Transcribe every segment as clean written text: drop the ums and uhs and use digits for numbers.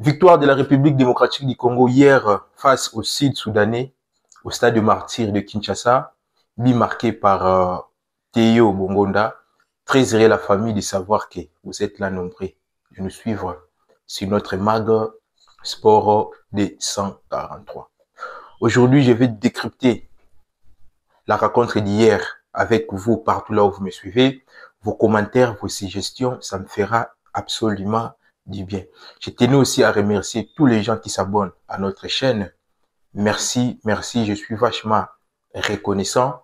Victoire de la République démocratique du Congo hier face au Sud-Soudanais au stade de martyr de Kinshasa, but marqué par Théo Bongonda. Très heureux la famille de savoir que vous êtes là nombreux de nous suivre sur notre mag Sport des 143. Aujourd'hui, je vais décrypter la rencontre d'hier avec vous partout là où vous me suivez. Vos commentaires, vos suggestions, ça me fera absolument du bien. Je tenais aussi à remercier tous les gens qui s'abonnent à notre chaîne. Merci, merci, je suis vachement reconnaissant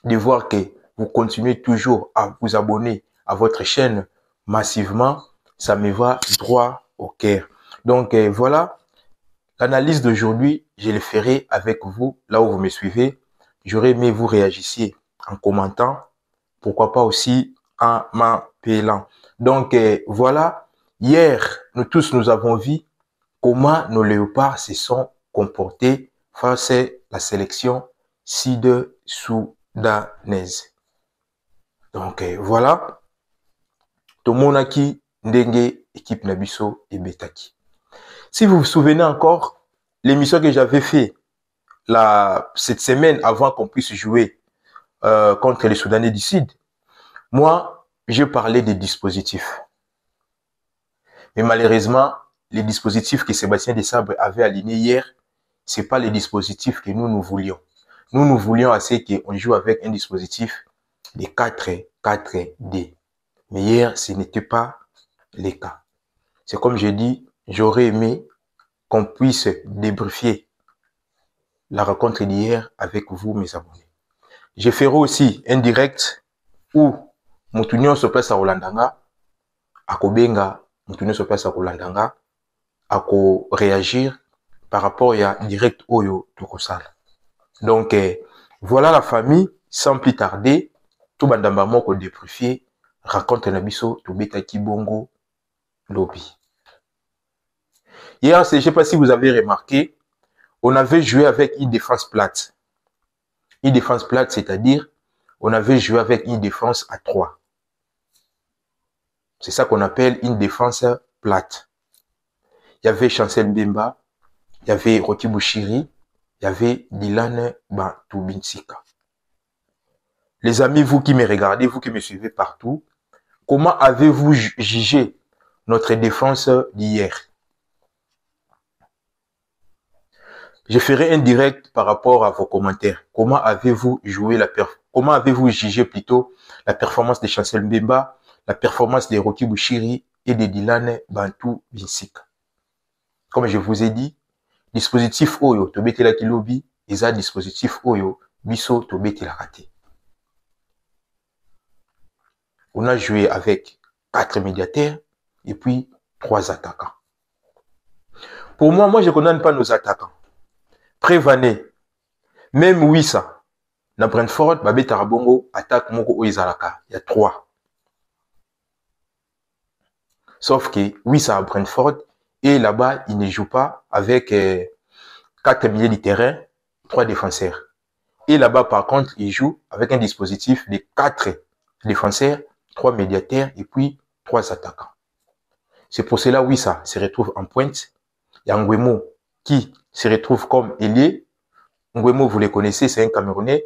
de voir que vous continuez toujours à vous abonner à votre chaîne massivement. Ça me va droit au cœur. Donc voilà, l'analyse d'aujourd'hui, je le ferai avec vous, là où vous me suivez. J'aurais aimé vous réagissiez en commentant, pourquoi pas aussi en m'appelant. Donc voilà, hier, nous tous nous avons vu comment nos léopards se sont comportés face à la sélection sud-soudanaise. Donc voilà, tomonaki ndenge équipe Nabiso et Betaki. Si vous vous souvenez encore, l'émission que j'avais fait cette semaine avant qu'on puisse jouer contre les Soudanais du Sud, moi, je parlais des dispositifs. Mais malheureusement, les dispositifs que Sébastien Desabre avait alignés hier, c'est pas les dispositifs que nous voulions. Nous voulions assez qu'on joue avec un dispositif de 4-4-D. Mais hier, ce n'était pas le cas. C'est comme je dis, j'aurais aimé qu'on puisse débriefer la rencontre d'hier avec vous, mes abonnés. Je ferai aussi un direct où Moutunion se place à Rolandanga, à Kobenga, Moutunion se place à Rolandanga, à réagir par rapport à direct Oyo Tokosal. Donc, voilà la famille, sans plus tarder, tout bandamba moko débriefer, rencontre Nabiso, Tobetaki Bongo, Lobby. Hier, je ne sais pas si vous avez remarqué, on avait joué avec une défense plate. Une défense plate, c'est-à-dire, on avait joué avec une défense à 3. C'est ça qu'on appelle une défense plate. Il y avait Chancel Mbemba, il y avait Roki Bouchiri, il y avait Dylan Batubinsika. Les amis, vous qui me regardez, vous qui me suivez partout, comment avez-vous jugé notre défense d'hier? Je ferai un direct par rapport à vos commentaires. Comment avez-vous jugé plutôt la performance de Chancel Mbemba, la performance de Roki Bouchiri et de Dylan Batubinsika? Comme je vous ai dit, dispositif Oyo, Tobetela Kilobi, et un dispositif Oyo, Biso Tobetela Raté. On a joué avec 4 médiataires et puis 3 attaquants. Pour moi, je ne condamne pas nos attaquants. Prévané, même Wissa, na Brentford, Babé Tarabongo, attaque Moko Oizalaka. Il y a 3. Sauf que Wissa à Brentford, et là-bas, il ne joue pas avec 4 milieux de terrain, 3 défenseurs. Et là-bas, par contre, il joue avec un dispositif de 4 défenseurs, 3 médiataires et puis 3 attaquants. C'est pour cela, Wissa se retrouve en pointe. Il y a Nguemo qui se retrouve comme ailier. Nguemo, vous le connaissez, c'est un Camerounais.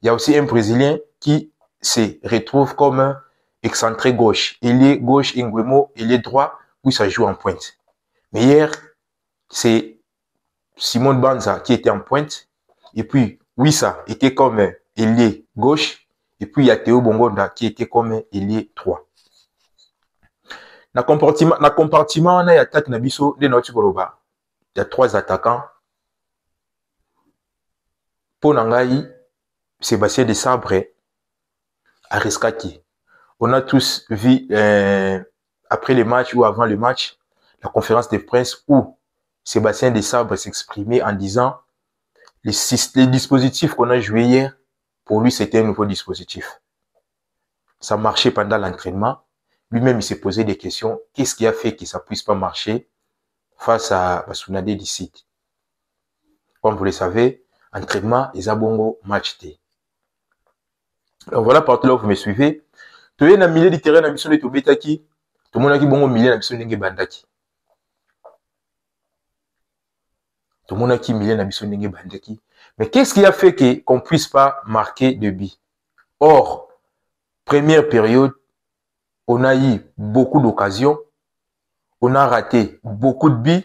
Il y a aussi un Brésilien qui se retrouve comme excentré gauche. Ailier gauche et Nguemo, ailier droit, Wissa joue en pointe. Mais hier, c'est Simon Banza qui était en pointe. Et puis, Wissa était comme ailier gauche. Et puis, il y a Théo Bongonda qui était comme ailier 3. Na compartiment, on a attaque Nabiso de notre Goroba. Il y a 3 attaquants. Ponangaï, Sébastien Desabre, Areskaki. On a tous vu, après le match ou avant le match, la conférence de presse où Sébastien Desabre s'exprimait en disant les dispositifs qu'on a joué hier, pour lui, c'était un nouveau dispositif. Ça marchait pendant l'entraînement. Lui-même, il s'est posé des questions. Qu'est-ce qui a fait que ça ne puisse pas marcher face à Basunade d'ici? Comme vous le savez, entraînement, les abongo, match T. Donc voilà, partout là où vous me suivez. Tu es dans le milieu du terrain, dans la mission de Tobetaki. Tout le monde a dit bon, au milieu de la mission de Bandaki. Tout le monde a qui milieu n'abisso n'engé bandeki. Mais qu'est-ce qui a fait qu'on puisse pas marquer de but? Or, première période, on a eu beaucoup d'occasions, on a raté beaucoup de buts,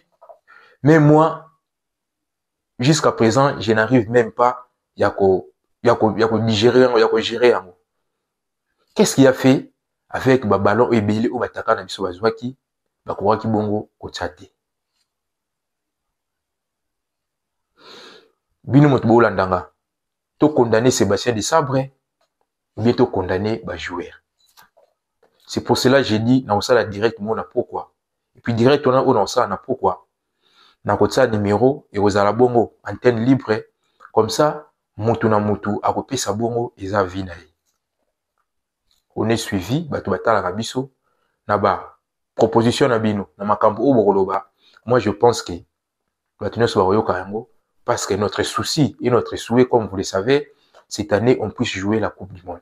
mais moi, jusqu'à présent, je n'arrive même pas à digérer, à gérer. Qu'est-ce qui a fait avec le ballon et Bélé ou Bataka na biso bazwaki, bakouaki bongo kotsate. Bino moto bolandanga, to condamner Sébastien Desabre, ou bien to condamner ba joueur. C'est pour cela que j'ai dit, na osala direct mona pourquoi. Et puis direct on a osala na pourquoi. Na kotsa numéro et ozala bongo antenne libre comme ça mutu na mutu akopesa bongo eza vina. On est suivi bato batala kabiso na ba proposition na bino na makambo o bokoloba. Moi je pense que bato nyonso bakoyoka yango parce que notre souci et notre souhait comme vous le savez, cette année on puisse jouer la Coupe du Monde.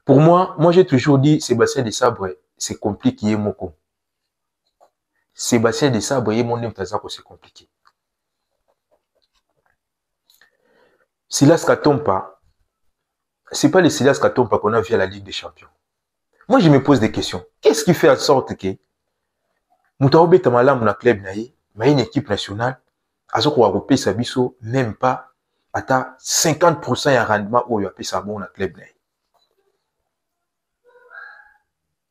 Pour moi j'ai toujours dit Sébastien Desabre c'est compliqué moko. Sébastien Desabre est mon Mtazako, c'est compliqué. Silas Katompa, c'est pas le Silas Katompa qu'on a vu à la Ligue des Champions. Moi, je me pose des questions. Qu'est-ce qui fait en sorte que Moutaoube Tamalam na club naïe, mais une équipe nationale, à ce qu'on a repé sa biso, même pas à 50% de rendement où il a payé sa bon na club naïe.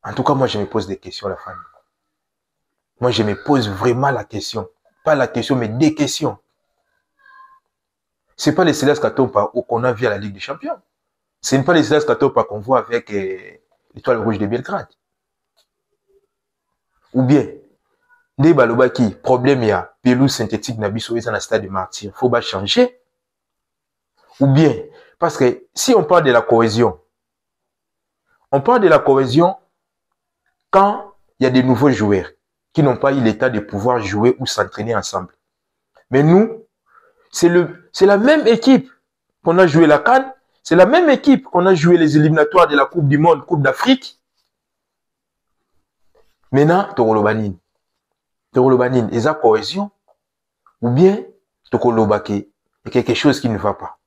En tout cas, moi, je me pose des questions à la famille. Moi, je me pose vraiment la question. Pas la question, mais des questions. Ce n'est pas les Silas Katompa qu'on a vu à la Ligue des Champions. Ce n'est pas les Silas Katompa qu'on voit avec l'Étoile Rouge de Belgrade. Ou bien, des balobaki, problème il y a, pelouse synthétique nabiso dans le stade de Martyr. Il faut pas changer. Ou bien, parce que si on parle de la cohésion, quand il y a des nouveaux joueurs qui n'ont pas eu l'état de pouvoir jouer ou s'entraîner ensemble. Mais nous, c'est la même équipe qu'on a joué la CAN, c'est la même équipe qu'on a joué les éliminatoires de la Coupe du Monde, Coupe d'Afrique. Maintenant, Tokolobanine, ils ont cohésion, ou bien Tokolobake, il y a quelque chose qui ne va pas.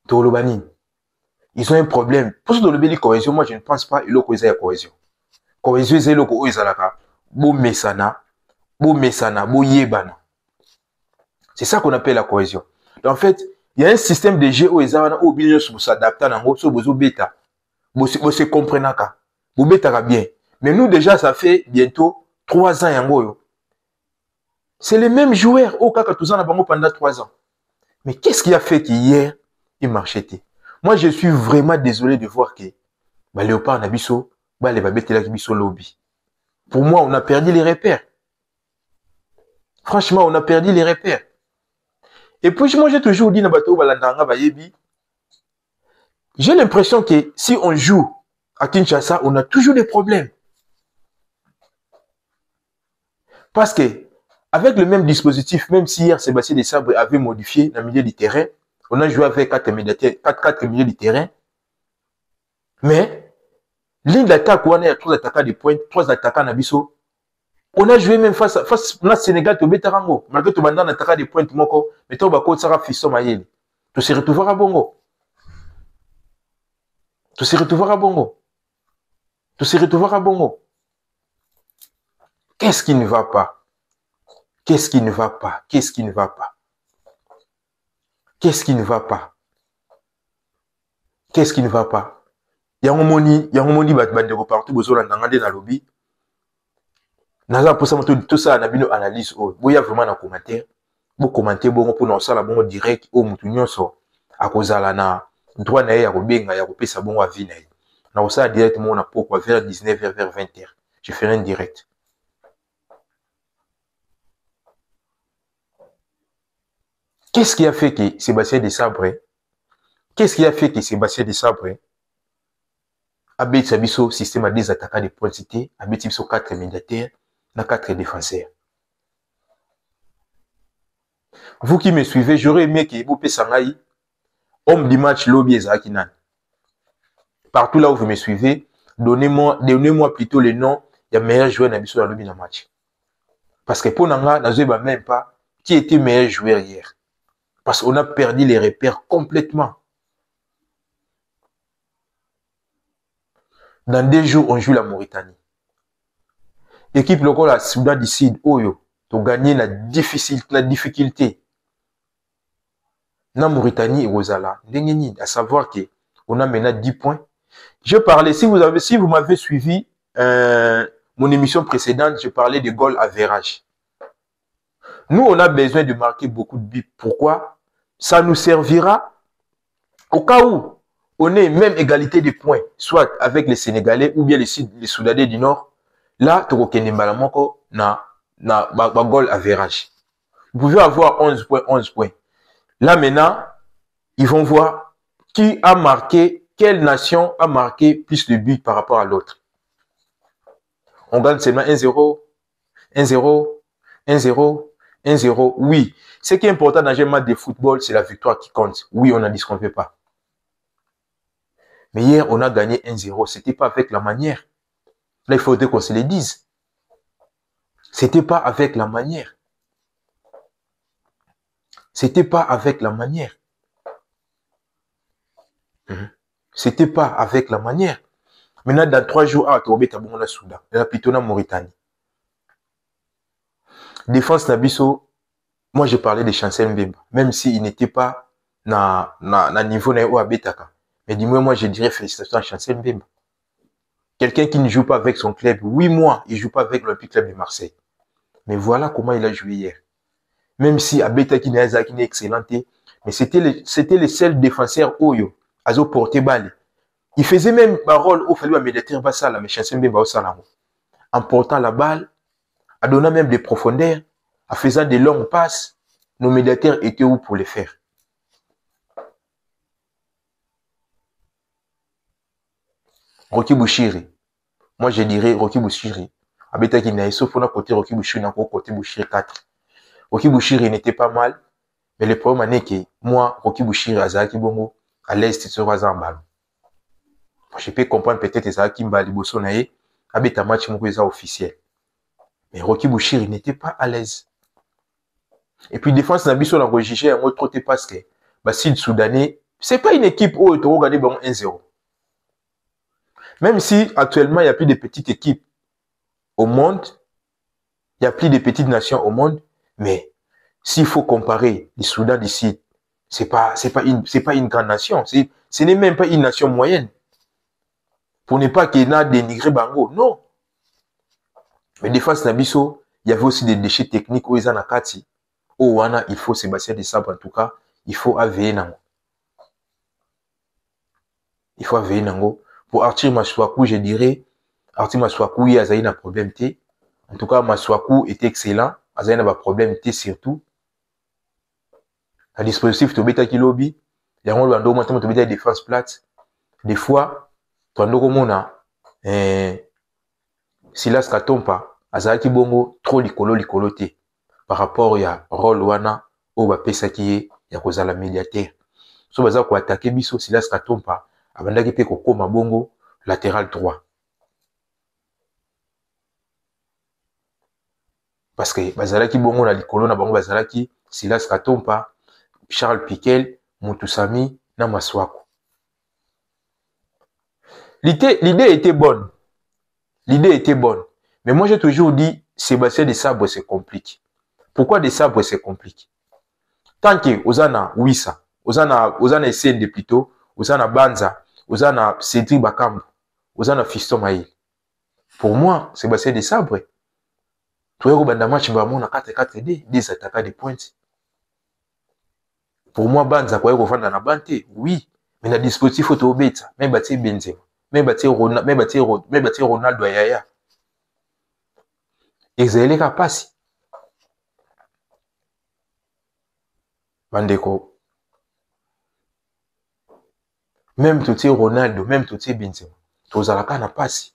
Tokolobanine, ils ont un problème. Pour ce de cohésion, moi je ne pense pas qu'il y a cohésion. Cohésion, c'est le ko izalaka, bo mesana, bo yebana. C'est ça qu'on appelle la cohésion. Donc, en fait, il y a un système de jeu où ils ont bien s'adapter à un so bêta. Vous se comprenez ka. Vous bêta bien. Mais nous déjà ça fait bientôt 3 ans yango. C'est les mêmes joueurs au cas que tous en bango pendant 3 ans. Mais qu'est-ce qui a fait qu'hier il marchait? Moi je suis vraiment désolé de voir que Léopard Nabiso les babetela biso lobby. Pour moi, on a perdu les repères. Franchement, on a perdu les repères. Et puis, moi, j'ai toujours dit, j'ai l'impression que si on joue à Kinshasa, on a toujours des problèmes. Parce que, avec le même dispositif, même si hier, Sébastien Desabre avait modifié dans le milieu du terrain, on a joué avec 4 milieux du terrain. Mais, ligne d'attaque, on a 3 attaquants de pointe, 3 attaquants Nabiso. On a joué même face au Sénégal, au Betarango. Malgré tout, on a attaquant de pointe, mais on va faire Fisson Mayele. Tu se retrouveras à Bongo. Tu se retrouveras à Bongo. Tu se retrouveras à Bongo. Qu'est-ce qui ne va pas? Qu'est-ce qui ne va pas? Qu'est-ce qui ne va pas? Qu'est-ce qui ne va pas? Qu'est-ce qui ne va pas? Yangomoni batbande partout besoin d'engager dans le lobby. Naza pour ça tout ça na bino analyse o. Boya vraiment na commentaire. Bo commenter bon pour non ça la bon direct au mutu nyonso akozala na droit na ya ko benga ya ko pesa bon wa vie na. Na ça directement na pourquoi vers 19h vers 20h. Je ferai un direct. Qu'est-ce qui a fait que Sébastien Desabre Abet Sabiso, système à des attaquants de points, Abet Sabiso 4 militaires, 4 défenseurs. Vous qui me suivez, j'aurais aimé que vous homme du match, lobby et Zakinan. Partout là où vous me suivez, donnez-moi plutôt le nom des meilleurs joueurs dans le match. Parce que pour Nanga, nous ne même pas qui était meilleur joueur hier. Parce qu'on a perdu les repères complètement. Dans 2 jours, on joue la Mauritanie. Équipe locale à Soudan du Sud, Oyo, pour gagner la difficulté. Dans la Mauritanie et Rosala, à savoir qu'on a maintenant 10 points. Je parlais, si vous m'avez suivi mon émission précédente, je parlais de goal average. Nous, on a besoin de marquer beaucoup de buts. Pourquoi? Ça nous servira au cas où on ait même égalité de points, soit avec les Sénégalais ou bien les Soudanais du Nord. Là, tu as un goal average. Vous pouvez avoir 11 points, 11 points. Là, maintenant, ils vont voir qui a marqué, quelle nation a marqué plus de buts par rapport à l'autre. On gagne seulement 1-0, 1-0, 1-0, 1-0. Oui, ce qui est important dans un match de football, c'est la victoire qui compte. Oui, on n'en disconvient pas. Mais hier, on a gagné 1-0. Ce n'était pas avec la manière. Là, il faudrait qu'on se le dise. Ce n'était pas avec la manière. C'était pas avec la manière. C'était pas avec la manière. Maintenant, dans 3 jours, tu vas bon la Soudan. Là, plutôt dans Mauritanie. Défense Nabiso, moi, j'ai parlé de Chancel Mbemba. Même s'il n'était pas na niveau na Betaka. Mais dis-moi, moi, je dirais félicitations à Chancel Mbemba. Quelqu'un qui ne joue pas avec son club. 8 mois, il ne joue pas avec l'Olympique Club de Marseille. Mais voilà comment il a joué hier. Même si Abetaki n'est excellent, mais c'était le seul défenseur Oyo, Azo porté balle. Il faisait même un rôle au fallu à médiateur Bassala, mais Chancel Mbemba au Salamou. En portant la balle, en donnant même des profondeurs, en faisant des longues passes, nos médiateurs étaient où pour les faire? Rocky Bouchiri. Moi, je dirais Rocky Bouchiri. Abetaki n'est sauf qu'on a côté Rocky Bouchiri, encore côté Bouchiri 4. Rocky Bouchiri n'était pas mal, mais le problème est que moi, Rocky Bouchiri, Azaki Bongo, à l'est, c'est sur un ballon. Je peux comprendre peut-être Azaki Mbali Bossonaye, avec un match officiel. Mais Rocky Bouchiri n'était pas à l'aise. Et puis, défense Nabiso l'a rejeté un autre côté parce que, si le Soudanais, c'est pas une équipe où tu regardé 1-0. Même si actuellement, il n'y a plus de petites équipes au monde, il n'y a plus de petites nations au monde, mais s'il faut comparer le Soudan d'ici, c'est pas une grande nation. Ce n'est même pas une nation moyenne. Pour ne pas qu'il y ait dénigré Bango. Non. Mais défense Nabiso, il y avait aussi des déchets techniques où ils en ont kati. Au Wana, il faut Sébastien Desabre, en tout cas, il faut AVE Nango. Il faut AVE Nango. Pour Arthur Maswaku, je dirais, Arthur Maswaku, il y a un problème. En tout cas, Maswaku était excellent. Il y a un problème surtout. Un dispositif, tu as lobby. Il y a un défense plate. Des fois, tu as Silas Katompa, Azaki Bongo, trop likolo te. Par rapport à rôle wana, au bapesa qui est, ya kozala médiateur. So baza ko attaquer biso Silas Katompa, abandaki pe kokoma bongo, latéral droit. Parce que bazalaki bongo na likolo na bango bazalaki Silas Katompa, Charles Piquel, Moutousami, na Maswaku. L'idée était bonne. L'idée était bonne. Mais moi, j'ai toujours dit, Sébastien Desabre, c'est compliqué. Pourquoi Desabre, c'est compliqué? Tant que Ozana Wissa, Ozana SND plutôt, Ozana Banza, Ozana Cédric Bakambu, Ozana Fiston Maïl. Pour moi, Sébastien Desabre, tu vois, au match, on a 4-4-D, des attaquants de pointes. Pour moi, Banza, quoi, on va dans la bande, oui. Mais le dispositif, il faut obéir. Même bâtir Benzema. Même bâtir Ronaldo Yaya. Exilé capacité. Bandeko. Même tout Ronaldo, même tout Benzema. Tous à la canne à passer.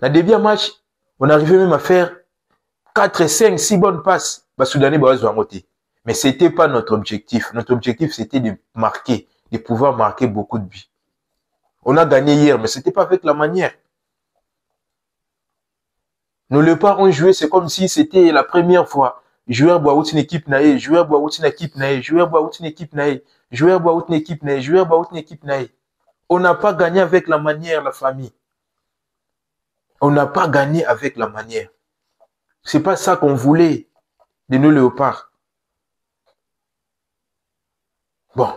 Dans le début match, on arrivait même à faire 4, 5, 6 bonnes passes. Soudanais, mais ce n'était pas notre objectif. Notre objectif, c'était de marquer, de pouvoir marquer beaucoup de buts. On a gagné hier, mais c'était pas avec la manière. Nos léopards ont joué, c'est comme si c'était la première fois. Joueur boit une équipe naïe, joueur boit une équipe naïe, joueur boit une équipe naïe, joueur boit une équipe naïe, joueur boit une équipe naïe. On n'a pas gagné avec la manière, la famille. On n'a pas gagné avec la manière. C'est pas ça qu'on voulait de nos léopards. Bon,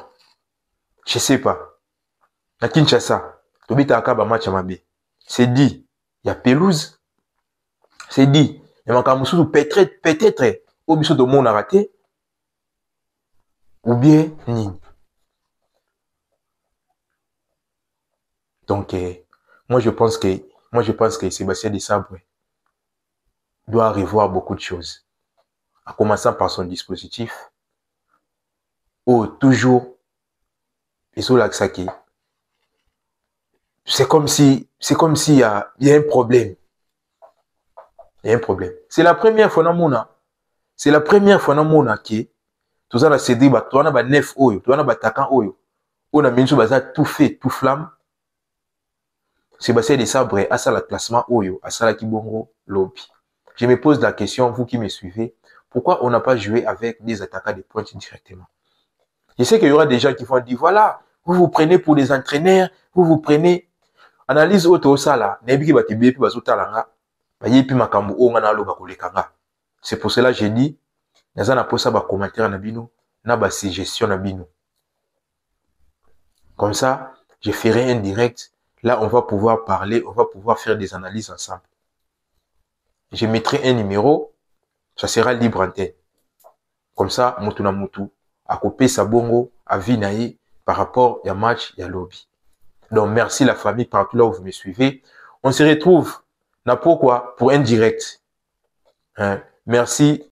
je sais pas. À Kinshasa, Tobita Akaba match à Mabé. C'est dit, il y a pelouse. C'est dit, il y a peut-être, au biso de monde a raté. Ou bien, ni. Donc, moi je pense que Sébastien Desabre doit revoir beaucoup de choses. En commençant par son dispositif. Toujours, et sur l'axaki. C'est comme s'il y a un problème. Il y a un problème. C'est la première fois dans mon an. C'est la première fois dans mon an qui, tout ça, c'est dit, tu as 9 oyo, tu as attaquant oyo. On a mis tout fait, tout flamme. Sébastien Desabre a ça le classement oyo, a ça la kibongo lobby. Je me pose la question, vous qui me suivez, pourquoi on n'a pas joué avec des attaquants de pointe directement? Je sais qu'il y aura des gens qui vont dire, voilà, vous vous prenez pour des entraîneurs, vous vous prenez, analyse auto ça là, nebiki batibi puis bazota langa, bayepi makambu o ngana lo bakolekanga. C'est pour cela que j'ai dit, naza na posa ba commentaire na bino, na ba suggestion na bino. Comme ça, je ferai un direct. Là, on va pouvoir parler, on va pouvoir faire des analyses ensemble. Je mettrai un numéro, ça sera libre antenne. Comme ça, mutu na mutu, à couper sa bongo, à vinaï, par rapport à match, il y a lobby. Donc, merci la famille partout là où vous me suivez. On se retrouve, n'a pourquoi, pour un direct. Hein? Merci